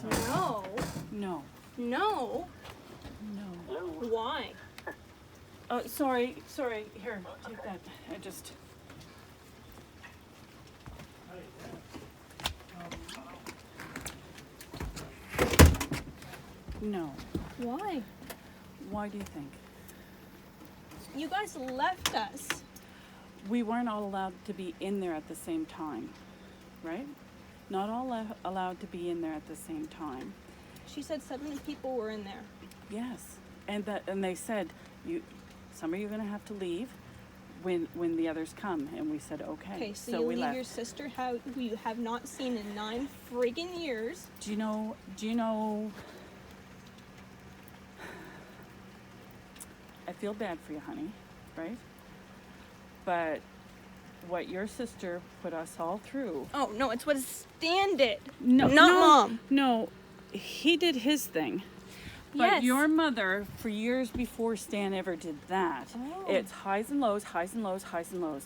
No. No. No. No. Why? Sorry. Here, take that. I just... No. Why? Why do you think? You guys left us. We weren't all allowed to be in there at the same time, right? Not all allowed to be in there at the same time. She said 70 people were in there. Yes, and they said, some of you are going to have to leave when the others come, and we said okay. Okay, so you we leave left. your sister who you have not seen in 9 friggin' years. Do you know? I feel bad for you, honey, right? But what your sister put us all through. Oh no, it's what Stan did. No, not Mom. No, he did his thing. But Yes. your mother, for years before Stan ever did that, it's highs and lows, highs and lows, highs and lows.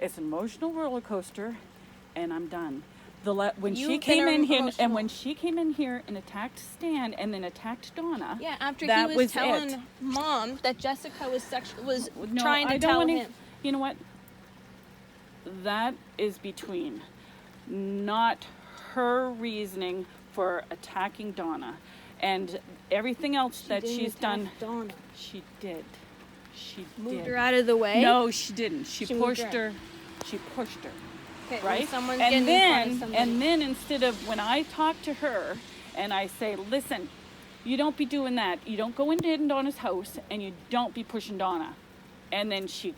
It's an emotional roller coaster, and I'm done. When she came in here and attacked Stan and then attacked Donna. Yeah, after that he was telling it. Mom that Jessica was No, trying to I don't tell wanna, him. You know what? That is between not her reasoning for attacking Donna and everything else that she's done. Donna. She did. She Moved did. her out of the way. No, she didn't. She moved pushed her. She pushed her. Okay, Right? Someone's And getting in front of then somebody. and then instead of when I talk to her and I say, listen, you don't be doing that. You don't go into Donna's house and you don't be pushing Donna. And then she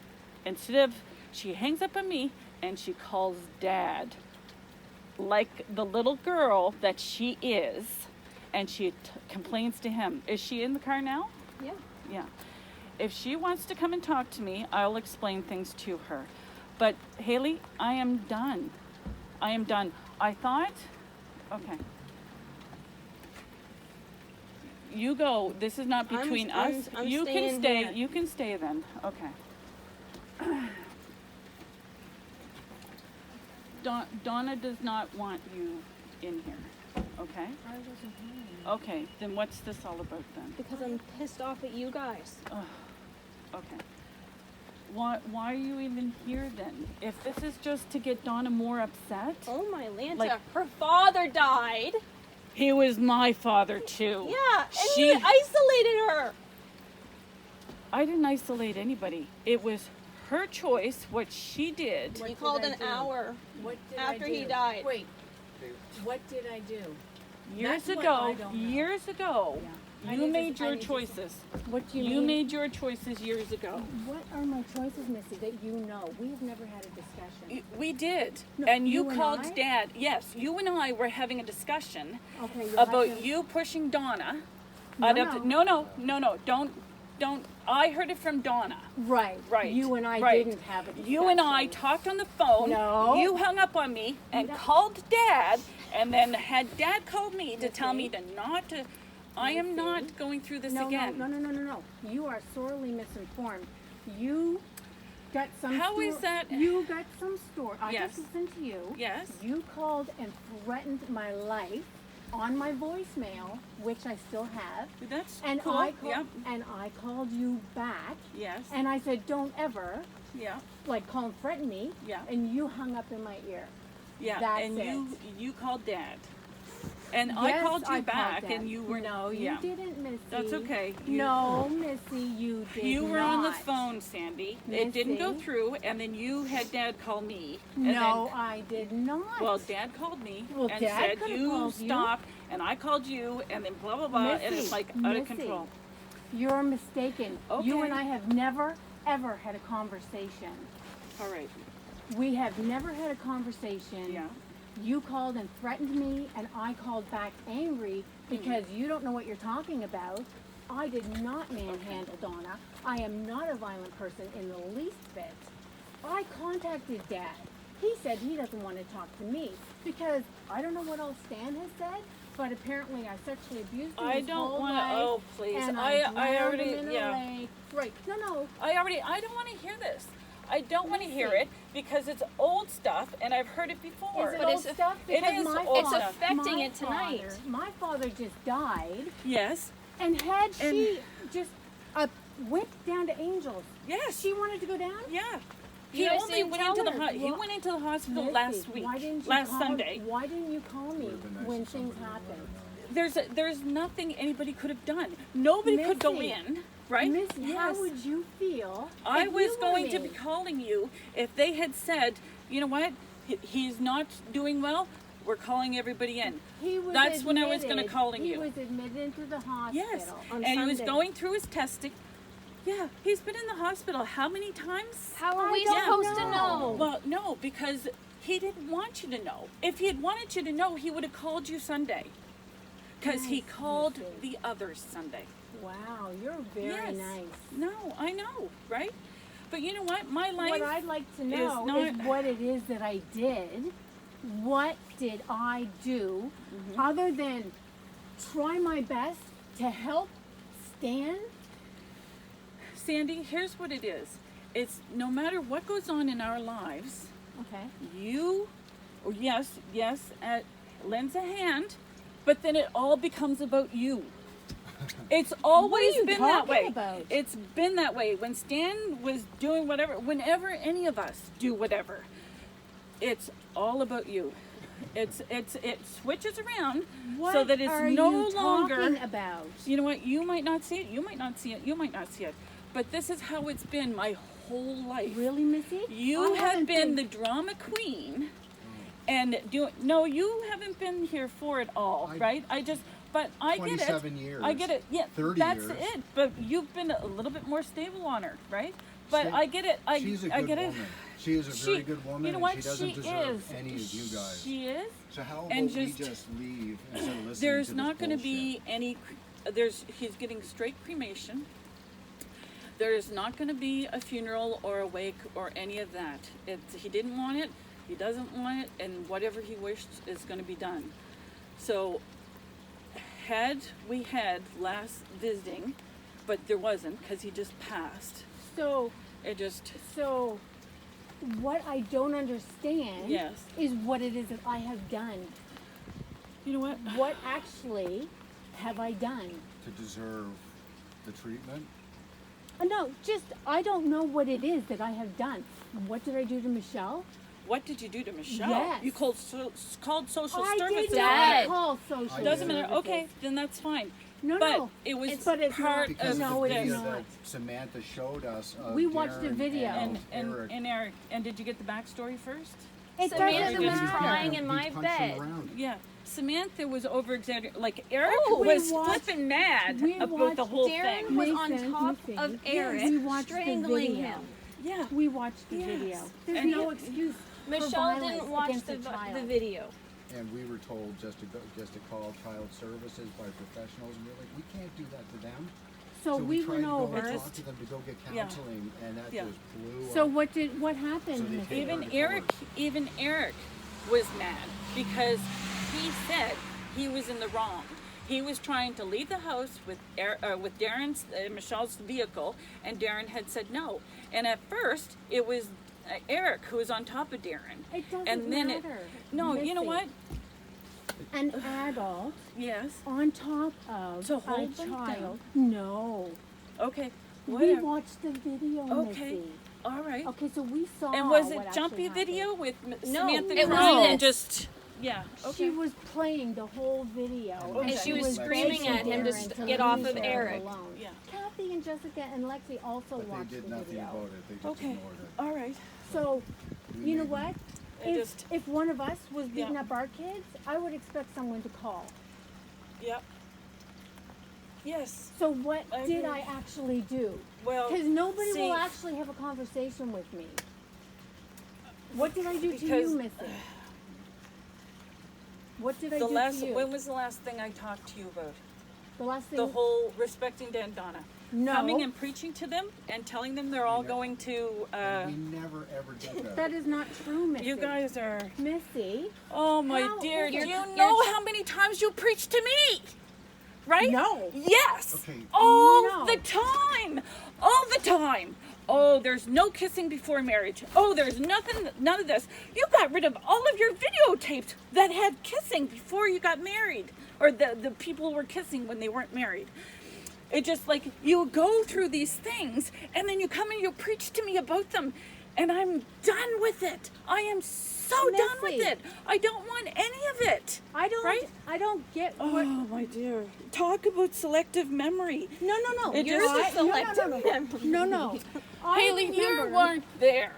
hangs up on me and she calls Dad like the little girl that she is, and she complains to him. Is she in the car now? Yeah. Yeah. If she wants to come and talk to me, I'll explain things to her. But Haley, I am done. I am done. I thought, okay. You go. This is not between us. I'm You can staying stay. here. You can stay then. Okay. Donna does not want you in here. Okay? I wasn't here. Okay. Then what's this all about then? Because I'm pissed off at you guys. Okay. Why are you even here then? If this is just to get Donna more upset? Oh my Lanta, Like- her father died. He was my father too. Yeah, and you isolated her. I didn't isolate anybody. It was her choice, what she did. You called an hour What did after I do? he died. Wait, what did I do? Years That's what ago, I don't know. years ago, I you need to- made I your need to- choices. What do you You mean? made your choices years ago. What are my choices, Missy, that you know? We have never had a discussion. We did. No, and you you and called I? Dad. Yes, you and I were having a discussion Okay, you'll about have to- you pushing Donna. No, out of no. No, don't. I heard it from Donna. Right. Right. You and I right. didn't have a discussion. You and I talked on the phone. No. You hung up on me and No. called Dad, and then had Dad called me to tell me Missy. to not to. I am Missy. not going through this No, again. no. You are sorely misinformed. You got some How is that- You got some story. I Yes. just listened to you. Yes. You called and threatened my life on my voicemail, which I still have. That's And cool. I called, Yep. and I called you back, Yes. and I said, "Don't ever Yeah. call and threaten me." Yeah. And you hung up in my ear. Yeah. That's and it. you called Dad, and I Yes, called you I back, Dad. and you were No, you yeah. didn't, Missy. That's okay. No, Missy, you did You were on the not. phone, Sandy. It didn't go Missy. through, and then you had Dad call me. And No, then, I did not. well, Dad called me Well, and Dad said, could've you called you. stop, and I called you, and then blah, blah, blah, and it's Missy, like out of Missy, control. You're mistaken. You Okay. and I have never, ever had a conversation. All right. We have never had a conversation. Yeah. You called and threatened me, and I called back angry because you don't know what you're talking about. I did not manhandle Donna. I am not a violent person in the least bit. I contacted Dad. He said he doesn't want to talk to me because I don't know what else Stan has said, but apparently I sexually abused him I his don't whole want to. life, Oh, please. and I drowned already. him in a Yeah. lake. Right. No. I don't want to hear this. I don't want to hear it because it's old stuff and I've heard it before. Is it But old it's- stuff? it Because is my old It's father- stuff. affecting my it tonight. father- My father just died, Yes. and had And- she just went down to Angels, Yes. she wanted to go down. Yeah. You He guys only didn't went tell into her. the he went into the hospital Missy, last week. Why didn't you last call, Sunday. Why didn't you call me Would've been nice when if things somebody would've happened? There's nothing anybody could have done. Nobody could go Missy. in, right? Miss, Yes. how would you feel? I if was you were going to me? be calling you if they had said, you know what, he's not doing well. We're calling everybody in. He was That's when I was gonna admitted- calling he you. was admitted into the hospital. Yes, on and he was Sunday. going through his testing. Yeah, he's been in the hospital how many times? How are I we don't supposed to know. know? Well, no, because he didn't want you to know. If he had wanted you to know, he would have called you Sunday. Because he Yes, called Missy. the others Sunday. Wow, you're very Yes. nice. No, I know, right? But you know what? My life. What I'd like to is know is not- what it is that I did. What did I do other than try my best to help Stan? Sandy, here's what it is. It's no matter what goes on in our lives, Okay. you, yes, lends a hand, but then it all becomes about you. It's always you been that talking way. about? It's been that way. When Stan was doing whatever, whenever any of us do whatever, it's all about you. It switches around What so that it's are no you longer. talking about? You know what? You might not see it. You might not see it. You might not see it. But this is how it's been my whole life. Really, Missy? You I have haven't been the drama queen, and no, you haven't been here for it all, right? I get it. 27 years, I get it. Yeah, 30 that's years. it. But you've been a little bit more stable on her, right? But She- I get it. She's a I good get woman. it. She is a very good woman, You know and what? she doesn't She deserve is. any of you guys. She is. So how about and we just- just leave instead of listening There's to not going to this be any. He's getting straight cremation. There is not going to be a funeral or a wake or any of that. He didn't want it. He doesn't want it, and whatever he wished is going to be done. So, had we had last visiting, but there wasn't because he just passed. So, It just what I don't understand Yes. is what it is that I have done. you know what? What actually have I done? to deserve the treatment. No, just I don't know what it is that I have done. What did I do to Michelle? What did you do to Michelle? Yes. You called social I services. did Dad. not call social Doesn't matter. services. Okay, then that's fine. No, but no. it was But it's part not- Because of no, of it's the this. video not. that Samantha showed us of We watched the Darren video. And Eric. And did you get the backstory first? It Samantha doesn't was matter. crying in my bed. Yeah. Samantha was over exaggerating. Like Eric Oh, we was watched- flipping mad we about the watched whole Darren thing. was on Mason, top Missy. of Yes, Eric, we watched the strangling video. him. Yeah. We watched the Yes. video. There's And no he- excuse for Michelle violence didn't watch against the a child. the video. And we were told just to call child services by professionals, and we're like, we can't do that to them. So we tried went to go over. and talk to them to go get Yeah. counseling, and that Yeah. just blew So up. what happened? So they Missy? take Even her to Eric, court. even Eric was mad because he said he was in the wrong. He was trying to leave the house with Darren's Michelle's vehicle, and Darren had said no. And at first, it was Eric who was on top of Darren. It doesn't and then matter. no, you know Missy. what? An adult Yes. on top of To a hold them child. down. No. Okay. We Whatever. watched the video, Okay. Missy. All right. Okay, so we saw. And was it what jumpy actually video with No, Samantha it was crying and this. just yeah? Okay. She was playing the whole video, And she was screaming at him to get off of Eric. Alone. Yeah. Kathy and Jessica and Lexi also But watched they did the nothing video. about it. They just Okay. ignored it. All right. So, We you know made- what? I just- If one of us was beating Yeah. up our kids, I would expect someone to call. Yep. Yes. So what I did agree. I actually do? Well, Because nobody see, will actually have a conversation with me. What did I do to Because- you, Missy? What did I the do last. to you? When was the last thing I talked to you about? the last thing. The whole respecting Dan Donna. no. Coming and preaching to them and telling them they're all Yeah. going to. And we never ever did that. That is not true, Missy. You guys are. Missy. Oh my How- dear! Do you're- you you're- know how many times you preached to me? Right? No. Yes. Okay. All No. the time. All the time. Oh, there's no kissing before marriage. Oh, there's none of this. You got rid of all of your videotapes that had kissing before you got married, or the people were kissing when they weren't married. It just like you go through these things and then you come and you preach to me about them, and I'm done with it. I am so done with Missy. it. I don't want any of it. I don't. Right? I don't get Oh what. my dear. Talk about selective memory. No. It Yours just- is selective memory. No. I Haley, you remember, weren't there.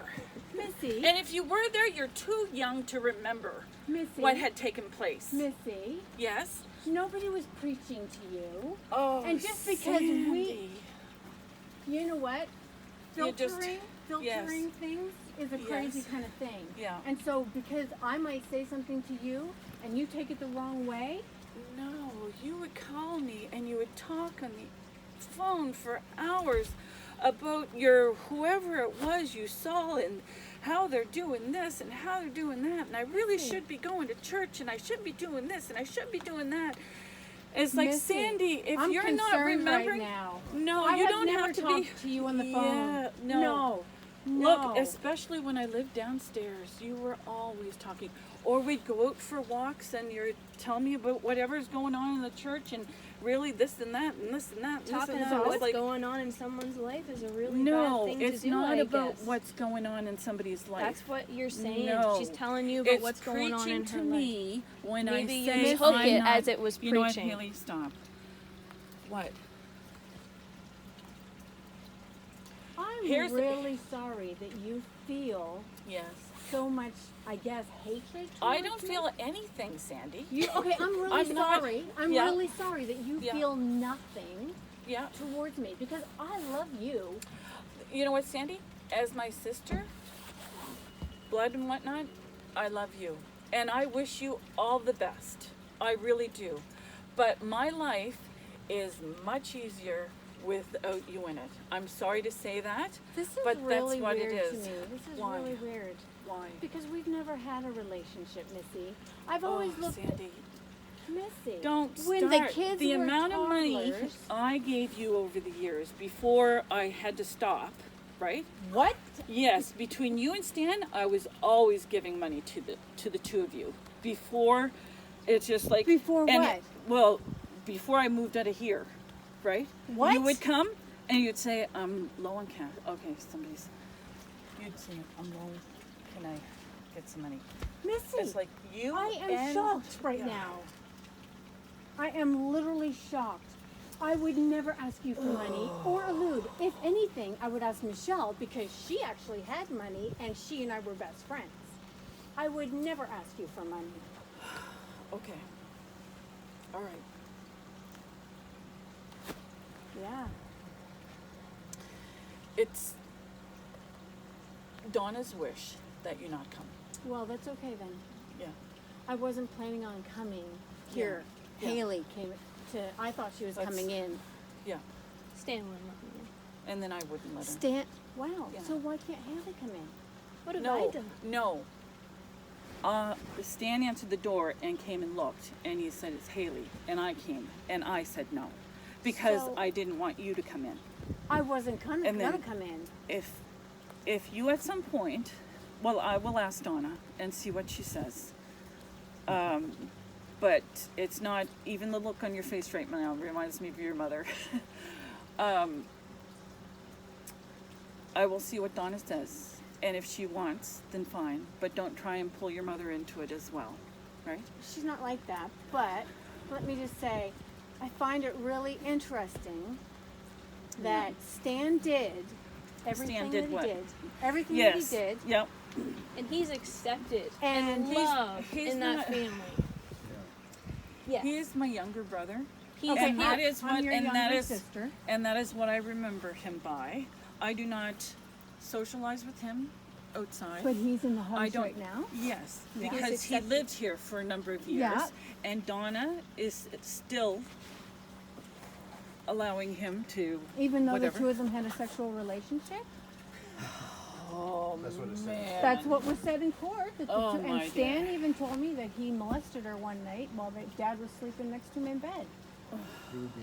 Missy. And if you were there, you're too young to remember Missy. what had taken place. Missy. Yes? Nobody was preaching to you. Oh, And just because Sandy. You know what? You just- Filtering things is a crazy Yes. kind of thing. Yeah. And so because I might say something to you and you take it the wrong way, No, you would call me and you would talk on the phone for hours about your whoever it was you saw and how they're doing this and how they're doing that, and I really should be going to church and I should be doing this and I should be doing that. It's like, Missy, Sandy, if I'm you're not concerned remembering, right now. no, I you have don't never have to talked be. to you on the Yeah, phone. no. No. Look, especially when I lived downstairs, you were always talking. Or we'd go out for walks and you're telling me about whatever's going on in the church and really this and that and this and that and this Talking and that. about It's what's like, going on in someone's life is a really no, bad thing it's to do, not I about guess. what's going on in somebody's life. That's what you're saying. No. She's telling you about It's what's going on in preaching her to life. me when Maybe I you say took I'm it not, as it was you know what, preaching. Haley, stop. What? I'm Here's the- really sorry that you feel Yes. so much, I guess, hatred I towards don't me. feel anything, Sandy. Okay, I'm really I'm not- sorry. I'm yeah. really sorry that you Yeah. feel nothing Yeah. towards me because I love you. You know what, Sandy? As my sister, blood and whatnot, I love you. And I wish you all the best. I really do. But my life is much easier without you in it. I'm sorry to say that. This is But that's really what it weird is. to me. This is Why? really weird. Why? Because we've never had a relationship, Missy. I've Oh, always looked Sandy. at Missy. Don't when start. the kids The were amount of money toddlers- I gave you over the years before I had to stop, right? What? Yes, between you and Stan, I was always giving money to the two of you. Before, it's just like Before and what? Well, before I moved out of here, right? What? You would come and you'd say, "I'm low on cash." Okay, somebody's. You'd say, "I'm low. Can I get some money?" Missy, It's like you. I am and- shocked right yeah. now. I am literally shocked. I would never ask you for money or allude. If anything, I would ask Michelle because she actually had money and she and I were best friends. I would never ask you for money. Okay. All right. Yeah. It's Donna's wish that you not come. Well, that's okay then. Yeah. I wasn't planning on coming here. Yeah. Haley came to, I thought she was That's- coming in. Yeah. Stan wouldn't let me in. And then I wouldn't let her. Stan, wow. Yeah. So why can't Haley come in? What have I No, done? no. Stan answered the door and came and looked, and he said, "It's Haley," and I came, and I said no, because So- I didn't want you to come in. I wasn't gonna And then- come in. If you at some point, well, I will ask Donna and see what she says. But it's not, even the look on your face right now reminds me of your mother. I will see what Donna says, and if she wants, then fine. But don't try and pull your mother into it as well, right? She's not like that, but let me just say, I find it really interesting that Stan did everything did that he what? did. Everything Yes. that he did. Yep. And he's accepted And and he's- loved he's in not- that family. Yes. He is my younger brother. He's Okay, and that here, is I'm what your and that younger is sister. and that is what I remember him by. I do not socialize with him outside. But he's in the I house don't right now. Yes, Yeah. because He's he accepted. lived here for a number of years, Yeah. and Donna is still allowing him to. Even though whatever. the two of them had a sexual relationship. Oh That's what it said. man, That's what was said in court. That the Oh, and my Stan even told me that he molested her one night while Dad was sleeping next to him in bed.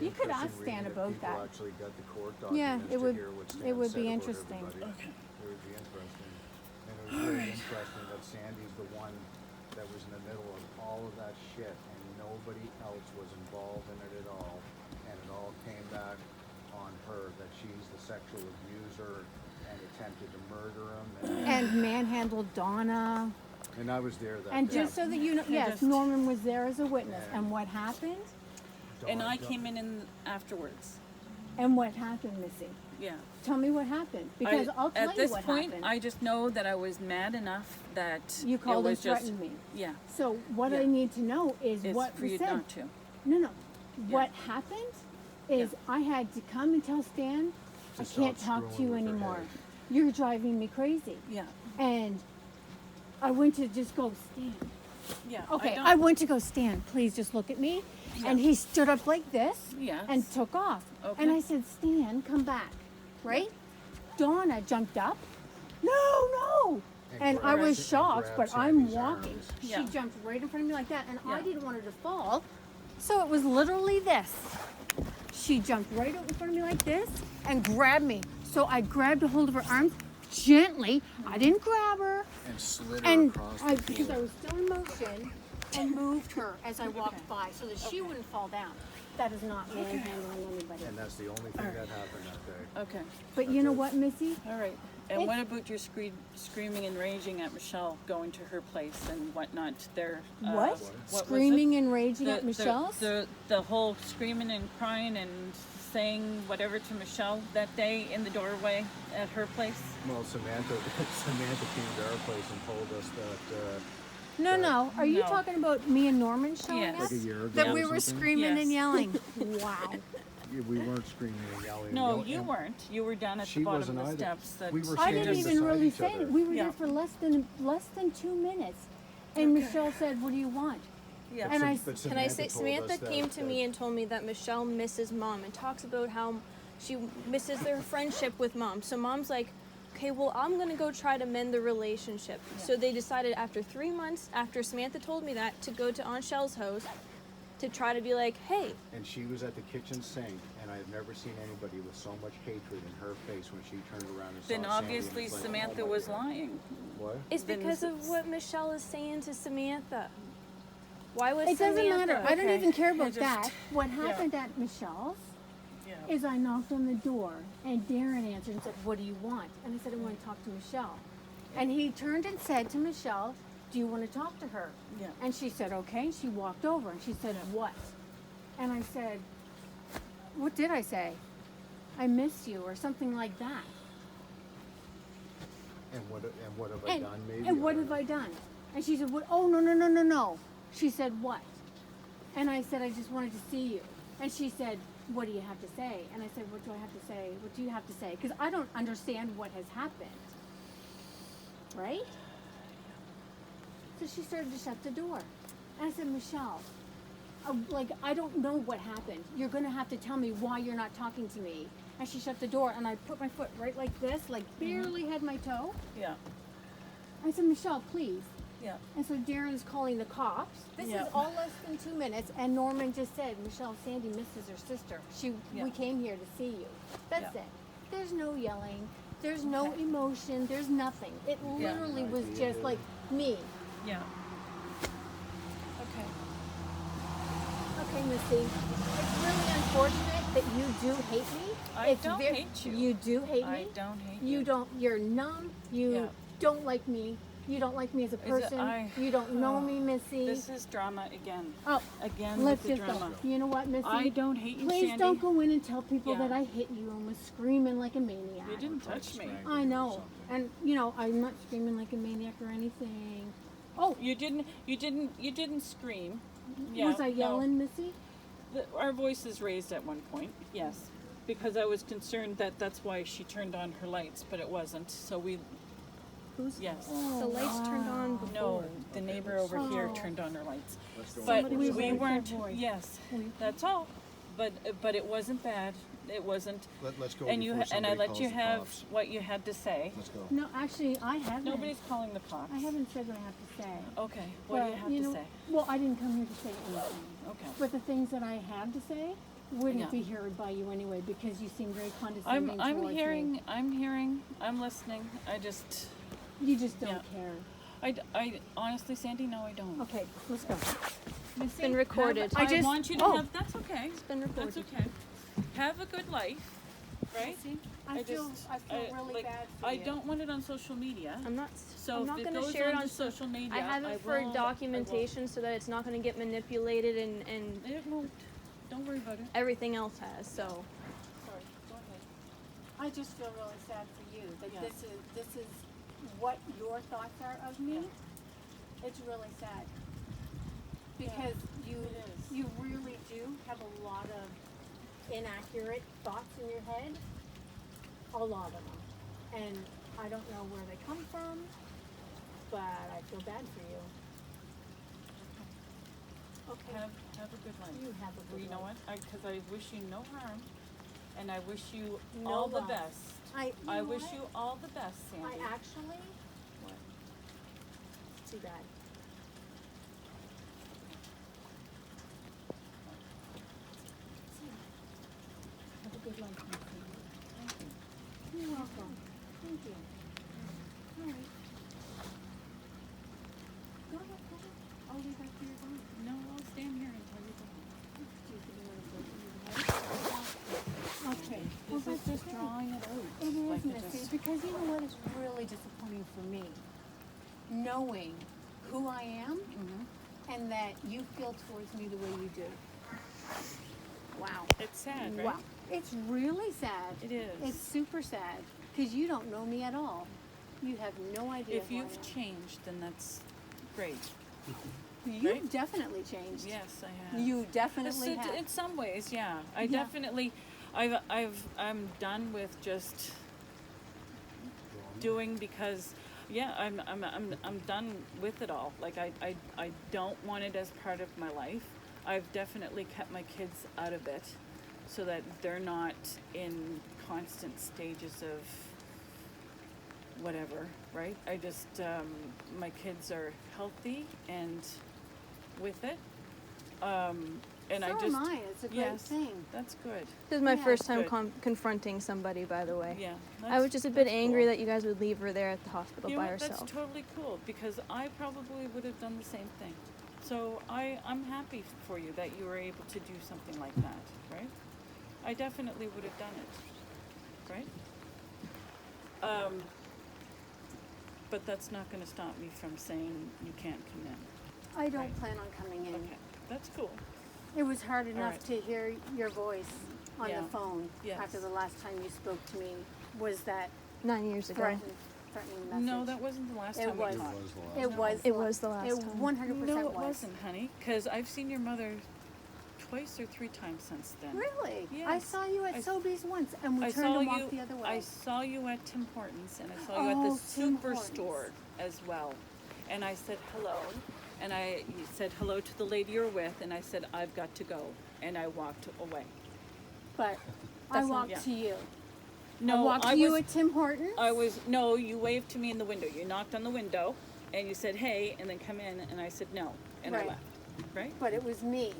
You could ask Stan about that. People actually got the court Yeah, documents it would- to hear what Stan it would said be about interesting. everybody. Okay. It would be interesting. And it was really interesting that Sandy's the one that was in the middle of all of that shit, and nobody else was involved in it at all. And it all came back on her, that she's the sexual abuser and attempted to murder him. And manhandled Donna. And I was there that And day. just so that you know, yes, just- Norman was there as a witness. And- And what happened? And I Dawn- came in afterwards. And what happened, Missy? Yeah. Tell me what happened. Because I'll tell at you this what point, happened. I just know that I was mad enough that You called it and was just, threatened me. Yeah. So what Yeah. I need to know is It's what for was you said. not to. No. What happened is Yeah. I had to come and tell Stan, To I stop can't talk to screwing you with her anymore. head. You're driving me crazy. Yeah. And I went to just go, Stan. Yeah. Okay, don't- I went to go, Stan, please just look at me. And he stood up like this Yes. and took off. Okay. And I said, Stan, come back. Right? Donna jumped up. No. And I grabbed- was and shocked, grabbed but I'm Sandy's walking. arms. Yeah. She jumped right in front of me like that, and I Yeah. didn't want her to fall. So it was literally this. She jumped right in front of me like this and grabbed me. So I grabbed a hold of her arms gently. I didn't grab her. And slid her And across I, the because floor. I was still in motion, and moved her as I walked by so that she wouldn't fall down. That is not manhandling anybody. And that's the only thing that happened that day. Okay. But you know what, Missy? All right. And It's- what about your screaming and raging at Michelle, going to her place and whatnot? There. What? Was it? Screaming and raging at Michelle's? The whole screaming and crying and saying whatever to Michelle that day in the doorway at her place. Well, Samantha came to our place and told us that No. Are you No. talking about me and Norman showing Yes. us? like a year ago That or we were something. screaming and Yes. yelling. Wow. We weren't screaming and yelling. No, and you weren't. You were down at She the bottom wasn't of the either. steps. That We were I standing didn't even beside really each say other. it. We were Yeah. there for less than 2 minutes. And Michelle said, "What do you want?" Yeah. And I But Can I say, told us Samantha that- came to me and told me that Michelle misses mom and talks about how she misses their friendship with mom. So mom's like, okay, well, I'm going to go try to mend the relationship. So they decided after 3 months, after Samantha told me that, to go to Aunt Shell's house to try to be like, hey, And she was at the kitchen sink, and I've never seen anybody with so much hatred in her face when she turned around and saw Then Sandy, and obviously it's like, Samantha oh my was God. lying. What? it's Then because it's- of what Michelle is saying to Samantha. Why was It doesn't Samantha? matter. I don't Okay. even care I about just- that. What happened at Michelle's Yeah. is I knocked on the door and Darren answered and said, "What do you want?" And I said, "I want to talk to Michelle." And he turned and said to Michelle, "Do you want to talk to her?" Yeah. And she said, "Okay." She walked over and she said, "What?" And I said, "What did I say? I miss you," or something like that. And what have I done? Maybe. And what don't have know. I done? And she said, "What? Oh, no. She said, "What?" And I said, "I just wanted to see you." And she said, "What do you have to say?" And I said, "What do I have to say? What do you have to say?" Because I don't understand what has happened. Right? So she started to shut the door. And I said, "Michelle, I don't know what happened. You're going to have to tell me why you're not talking to me." And she shut the door, and I put my foot right like this, like barely had my toe. Yeah. I said, "Michelle, please." Yeah. And so Darren's calling the cops. This Yeah. is all less than 2 minutes, and Norman just said, "Michelle, Sandy misses her sister. Yeah. We came here to see you." That's Yeah. it. There's no yelling. There's no emotion. There's nothing. It Yeah. literally was just like me. Yeah. Okay. Okay, Missy. It's really unfortunate that you do hate me. I It's don't hate you. You do hate me. I don't hate you. You don't. You're numb. You Yeah. don't like me. You don't like me as a it- person. I- You don't know oh, me, Missy. This is drama again. Oh, Again let's with the just drama. go. You know what, Missy? I don't hate you, Please Sandy. don't go in and tell people Yeah. that I hit you and was screaming like a maniac. You didn't touch me. I know, and I'm not screaming like a maniac or anything. Oh, You didn't scream. Yeah, was I no. yelling, Missy? Our voices raised at one point, yes, because I was concerned that that's why she turned on her lights, but it wasn't. So we, yes. The lights turned on before. No, the neighbor over here Oh. turned on her lights. Let's go But Somebody we raised their weren't. voice. Yes, that's all. But it wasn't bad. it wasn't. Let's go And you before and I somebody let you calls the have cops. what you had to say. Let's go. No, actually, I haven't. Nobody's calling the cops. I haven't said what I have to say. Okay. What do you have to know, say? Well, I didn't come here to say anything. Okay. But the things that I had to say wouldn't Yeah. be heard by you anyway because you seem very condescending I'm towards hearing. me. I'm listening. I just. You just don't Yeah. care. I honestly, Sandy, no, I don't. Okay, let's go. It's been recorded. I just- want you to oh. have. That's okay. It's been recorded. That's okay. Have a good life, right? I feel really like, bad for I you. don't want it on social media. I'm not. So I'm if not it going to goes share it onto on social media, I have it I for will- documentation so that it's not going to get manipulated and It won't. Don't worry about it. everything else has. So Sorry. Go ahead. I just feel really sad for you that Yeah. this is what your thoughts are of me. It's really sad because it is. you really do have a lot of inaccurate thoughts in your head, a lot of them, and I don't know where they come from, but I feel bad for you. Okay, Have a good life. you have a good You know life. what? Because I wish you no harm, and I wish you No all the love. best. I I know wish what? you all the best, Sandy. I actually. What? Too bad. Have a good life, Missy. Thank you. You're welcome. Thank you. All right. Go ahead, go ahead. I'll leave after you're gone. No, I'll stand here until you go home. Do you think you want to go through the house? Okay. Well, This is that's just okay. drawing it out. It is, Like Missy, just- because you know what is really disappointing for me? Knowing who I am and that you feel towards me the way you do. Wow. It's sad, right? Wow. It's really sad. It is. It's super sad because you don't know me at all. You have no idea If who I you've am. changed, then that's great. You've right? definitely changed. Yes, I have. You definitely have. In some ways, yeah. I Yeah. definitely, I'm done with just doing because, yeah, I'm done with it all. Like I don't want it as part of my life. I've definitely kept my kids out of it, so that they're not in constant stages of whatever, right? I just, my kids are healthy and with it. And I So just, am I. It's a great yes, thing. that's good. this is my Yeah, first time good. confronting somebody. By the way, Yeah. I was just a bit that's angry cool. that you guys would leave her there at the hospital You know by what? herself. That's totally cool because I probably would have done the same thing. So I'm happy for you that you were able to do something like that, right? I definitely would have done it, right? But that's not going to stop me from saying you can't come in. I don't Right. plan on coming in. Okay, that's cool. It was hard enough right. to hear your voice on Yeah. the phone Yes. after the last time you spoke to me. Was that 9 years ago. threatening message? No, that wasn't the last It time was. we talked. It was. It was the last It time. 100% No, it was. wasn't, honey. Because I've seen your mother twice or 3 times since then. Really? I Yes. saw you at I- Sobeys once, and we I turned saw and you. walked the other way. I saw you at Tim Hortons, and I saw you at Oh, the Tim Hortons. Superstore as well. And I said hello, and you said hello to the lady you're with, and I said I've got to go, and I walked away. But I That's not- walked yeah. to you. No, I walked I to you was. at Tim Hortons. No, you waved to me in the window. You knocked on the window, and you said hey, and then come in, and I said no, and I Right. left. Right? But it was me.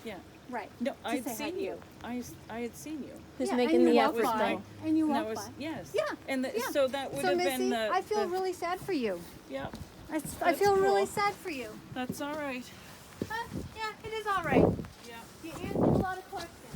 Yeah. Right. No, To I had say hi seen to you. I had seen you. Who's Yeah, making and the you effort walked by, though? And you And that walked was by. yes. Yeah. And Yeah. so that would So have Missy, been the. I feel the- really sad for you. Yeah. I That's feel really cool. sad for you. That's all right. Huh? Yeah, it is all right. Yeah. You answered a lot of questions.